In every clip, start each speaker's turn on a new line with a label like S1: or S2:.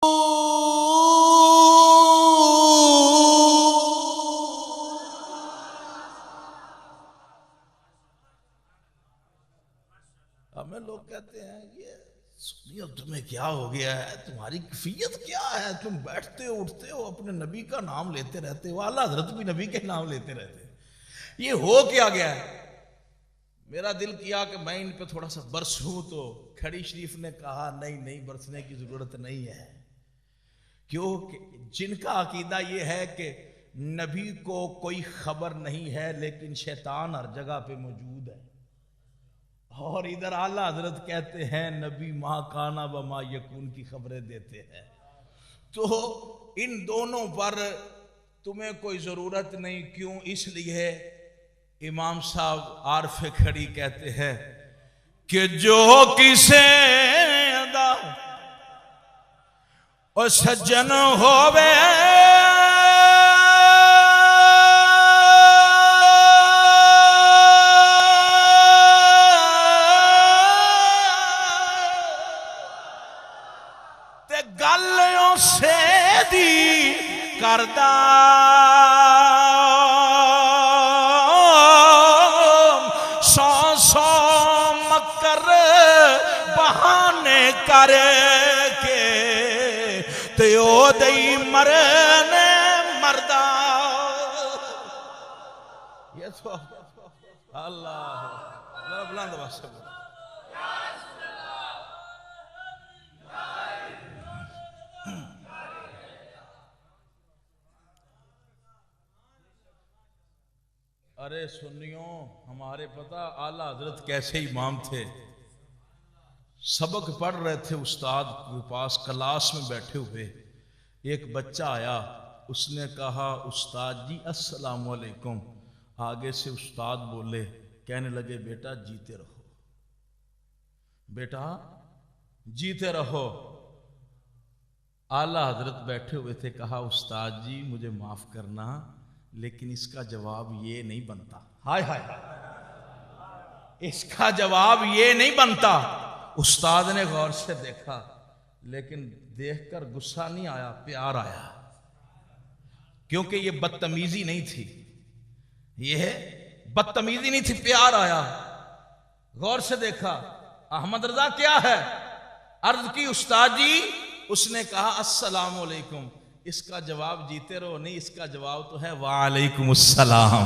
S1: ہمیں لوگ کہتے ہیں یہ سنی اب تمہیں کیا ہو گیا ہے، تمہاری کیفیت کیا ہے، تم بیٹھتے ہو اٹھتے ہو اپنے نبی کا نام لیتے رہتے ہو، اعلیٰ حضرت بھی نبی کے نام لیتے رہتے ہیں، یہ ہو کیا گیا ہے؟ میرا دل کیا کہ میں ان پہ تھوڑا سا برسوں، تو کھڑی شریف نے کہا نہیں برسنے کی ضرورت نہیں ہے، کیونکہ جن کا عقیدہ یہ ہے کہ نبی کو کوئی خبر نہیں ہے لیکن شیطان ہر جگہ پہ موجود ہے، اور ادھر اعلیٰ حضرت کہتے ہیں نبی ما کانا و ما یکون کی خبریں دیتے ہیں، تو ان دونوں پر تمہیں کوئی ضرورت نہیں. کیوں؟ اس لیے امام صاحب عارف کھڑی کہتے ہیں کہ جو کسے ادا او سجن ہووے تے گلیوں سے دی کردہ بہانے کرے کے تیو دئی مرنے مردہ. یہ تو اللہ بلند آواز سے بولو. ارے سنیوں، ہمارے پتہ اعلیٰ حضرت کیسے امام تھے. سبق پڑھ رہے تھے استاد کے پاس، کلاس میں بیٹھے ہوئے ایک بچہ آیا، اس نے کہا استاد جی السلام علیکم. آگے سے استاد بولے، کہنے لگے بیٹا جیتے رہو، بیٹا جیتے رہو. اعلیٰ حضرت بیٹھے ہوئے تھے، کہا استاد جی مجھے معاف کرنا لیکن اس کا جواب یہ نہیں بنتا. ہائے ہائے، اس کا جواب یہ نہیں بنتا. استاد نے غور سے دیکھا، لیکن دیکھ کر غصہ نہیں آیا، پیار آیا، کیونکہ یہ بدتمیزی نہیں تھی، یہ بدتمیزی نہیں تھی، پیار آیا. غور سے دیکھا، احمد رضا کیا ہے؟ عرض کی استاد جی. اس نے کہا السلام علیکم. اس کا جواب جیتے رہو نہیں، اس کا جواب تو ہے وعلیکم السلام،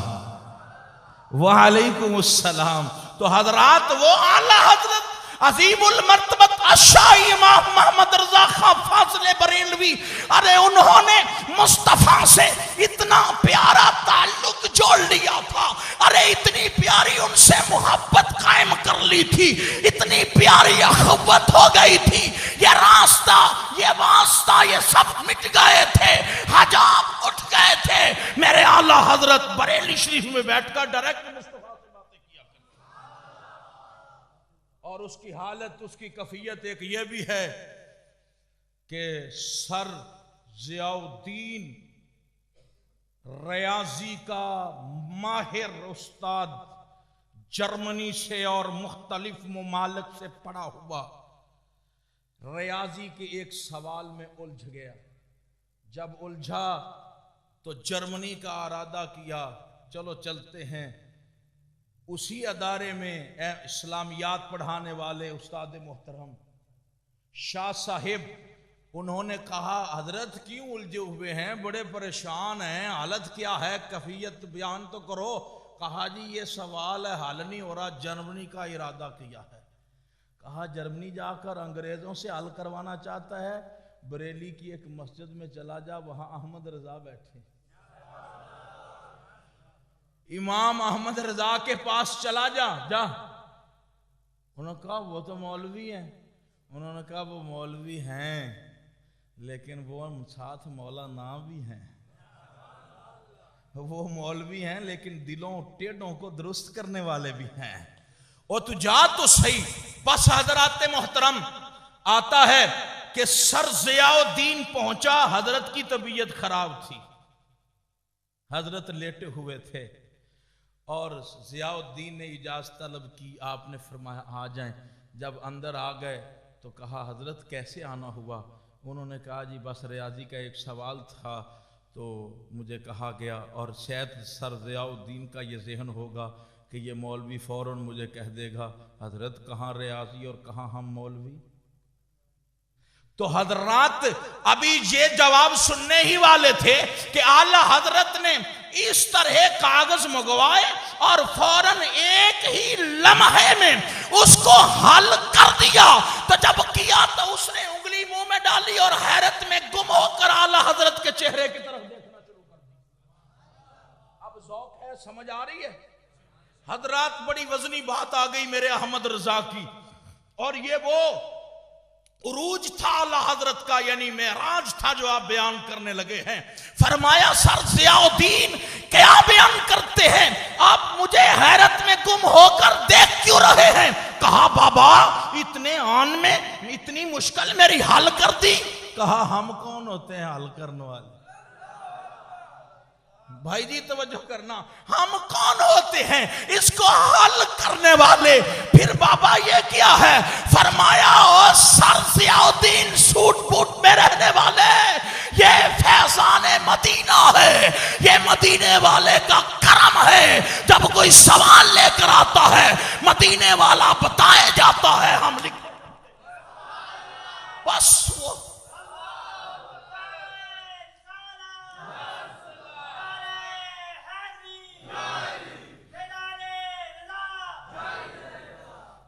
S1: وعلیکم السلام. تو حضرات وہ اعلیٰ حضرت عظیم المرتبت اشائی امام محمد رضا خان فاضل بریلوی، ارے انہوں نے مصطفیٰ سے اتنا پیارا تعلق جوڑ لیا تھا، ارے اتنی پیاری ان سے محبت قائم کر لی تھی، اتنی پیاری اخوت ہو گئی تھی، یہ راستہ یہ واسطہ یہ سب مٹ گئے تھے، حجاب اٹھ گئے تھے. میرے اعلیٰ حضرت بریلی شریف میں بیٹھ کر ڈائریکٹ مصطفیٰ سے باتیں کیا کرتے، اور اس کی حالت، اس کی کیفیت ایک یہ بھی ہے کہ سر ضیاء الدین ریاضی کا ماہر استاد، جرمنی سے اور مختلف ممالک سے پڑھا ہوا، ریاضی کے ایک سوال میں الجھ گیا. جب الجھا تو جرمنی کا ارادہ کیا، چلو چلتے ہیں. اسی ادارے میں اسلامیات پڑھانے والے استاد محترم شاہ صاحب، انہوں نے کہا حضرت کیوں الجھے ہوئے ہیں، بڑے پریشان ہیں، حالت کیا ہے، کیفیت بیان تو کرو. کہا جی یہ سوال ہے، حل نہیں ہو رہا، جرمنی کا ارادہ کیا ہے. کہا جرمنی جا کر انگریزوں سے حل کروانا چاہتا ہے، بریلی کی ایک مسجد میں چلا جا، وہاں احمد رضا بیٹھے، امام احمد رضا کے پاس چلا جا. انہوں نے کہا وہ تو مولوی ہیں. انہوں نے کہا وہ مولوی ہیں لیکن وہ ساتھ مولانا بھی ہیں، وہ مولوی ہیں لیکن دلوں ٹیڑھوں کو درست کرنے والے بھی ہیں. اور تو جا تو صحیح. بس حضرات محترم آتا ہے کہ سر ضیاء الدین پہنچا، حضرت کی طبیعت خراب تھی، حضرت لیٹے ہوئے تھے، اور ضیاء الدین نے اجازت طلب کی، آپ نے فرمایا آ جائیں. جب اندر آ گئے تو کہا حضرت کیسے آنا ہوا؟ انہوں نے کہا جی بس ریاضی کا ایک سوال تھا تو مجھے کہا گیا، اور شاید سر ضیاء الدین کا یہ ذہن ہوگا کہ یہ مولوی فوراً مجھے کہہ دے گا حضرت کہاں ریاضی اور کہاں ہم مولوی۔ تو حضرات ابھی یہ جواب سننے ہی والے تھے کہ اعلیٰ حضرت نے اس طرح کاغذ منگوائے اور فوراً ایک ہی لمحے میں اس کو حل کر دیا۔ تو جب کیا تو اس نے انگلی منہ میں ڈالی اور حیرت میں گم ہو کر اعلیٰ حضرت کے چہرے کی طرف دیکھنا شروع کر دیا۔ اب ذوق ہے، سمجھ آ رہی ہے؟ حضرات بڑی وزنی بات آ گئی میرے احمد رضا کی، اور یہ وہ عروج تھا اعلیٰ حضرت کا، یعنی معراج تھا جو آپ بیان کرنے لگے ہیں۔ فرمایا سر ضیاء الدین کیا بیان کرتے ہیں آپ؟ مجھے حیرت میں گم ہو کر دیکھ کیوں رہے ہیں؟ کہا بابا اتنے آن میں اتنی مشکل میری حل کر دی۔ کہا ہم کون ہوتے ہیں حل کرنے والے؟ بھائی جی توجہ کرنا، ہم کون ہوتے ہیں اس کو حل کرنے والے؟ پھر بابا یہ کیا ہے؟ فرمایا او سر ضیاء الدین سوٹ بوٹ میں رہنے والے، یہ فیضان مدینہ ہے، یہ مدینے والے کا کرم ہے۔ جب کوئی سوال لے کر آتا ہے مدینے والا بتائے جاتا ہے، ہم لکھ بس وہ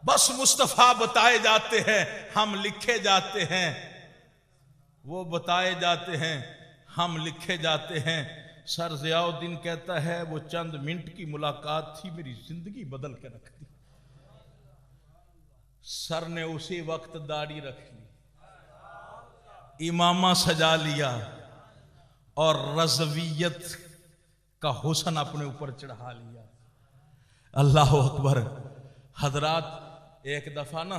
S1: بس مصطفیٰ بتائے جاتے ہیں، ہم لکھے جاتے ہیں۔ وہ بتائے جاتے ہیں، ہم لکھے جاتے ہیں۔ سر ضیاء الدین کہتا ہے وہ چند منٹ کی ملاقات تھی، میری زندگی بدل کے رکھ دی۔ سر نے اسی وقت داڑھی رکھ لی، امامہ سجا لیا اور رضویت کا حسن اپنے اوپر چڑھا لیا۔ اللہ اکبر۔ حضرات ایک دفعہ نا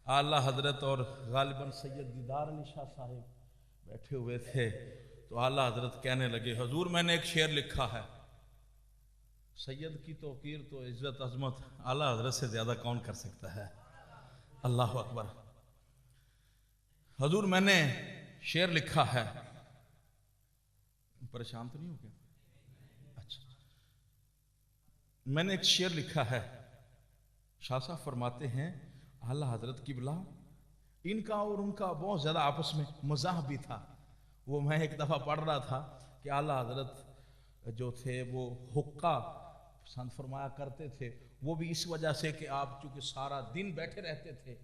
S1: اعلیٰ حضرت اور غالباً سید دیدار علی شاہ صاحب بیٹھے ہوئے تھے، تو اعلیٰ حضرت کہنے لگے حضور میں نے ایک شعر لکھا ہے۔ سید کی توقیر تو عزت عظمت اعلیٰ حضرت سے زیادہ کون کر سکتا ہے؟ اللہ اکبر۔ حضور میں نے شعر لکھا ہے، پریشان تو نہیں ہو گیا؟ اچھا، میں نے ایک شعر لکھا ہے۔ شاہ صاحب فرماتے ہیں اعلیٰ حضرت کی بلا ان کا اور ان کا بہت زیادہ آپس میں مزاح بھی تھا۔ وہ میں ایک دفعہ پڑھ رہا تھا کہ اعلیٰ حضرت جو تھے وہ حقہ پسند فرمایا کرتے تھے، وہ بھی اس وجہ سے کہ آپ چونکہ سارا دن بیٹھے رہتے تھے،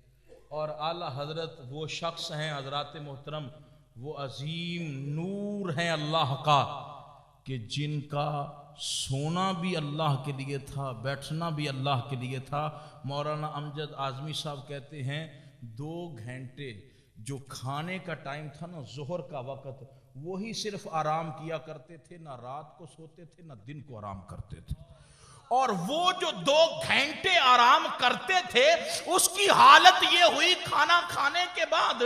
S1: اور اعلیٰ حضرت وہ شخص ہیں حضرات محترم، وہ عظیم نور ہیں اللہ کا، کہ جن کا سونا بھی اللہ کے لیے تھا، بیٹھنا بھی اللہ کے لیے تھا۔ مولانا امجد اعظمی صاحب کہتے ہیں 2 گھنٹے جو کھانے کا ٹائم تھا نا، ظہر کا وقت، وہی صرف آرام کیا کرتے تھے، نہ رات کو سوتے تھے نہ دن کو آرام کرتے تھے۔ اور وہ جو 2 گھنٹے آرام کرتے تھے اس کی حالت یہ ہوئی، کھانا کھانے کے بعد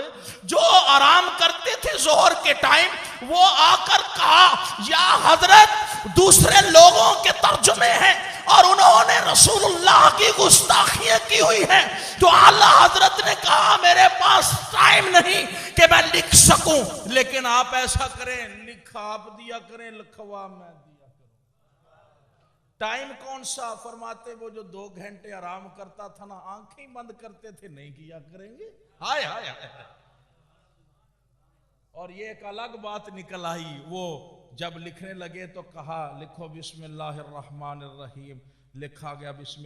S1: جو آرام کرتے تھے ظہر کے ٹائم، وہ آ کر کہا یا حضرت دوسرے لوگوں کے ترجمے ہیں اور انہوں نے رسول اللہ کی گستاخیاں کی ہوئی ہیں، تو اعلیٰ حضرت نے کہا میرے پاس ٹائم نہیں کہ میں لکھ سکوں، لیکن آپ ایسا کریں لکھا آپ دیا کریں، لکھوا میں دیا۔ ٹائم کون سا؟ فرماتے وہ جو 2 گھنٹے آرام کرتا تھا نا، آنکھیں بند کرتے تھے، نہیں کیا کریں گے۔ ہائے ہائے ہائے۔ اور یہ ایک الگ بات نکل آئی، وہ جب لکھنے لگے تو کہا لکھو بسم اللہ الرحمن الرحیم، لکھا گیا بسم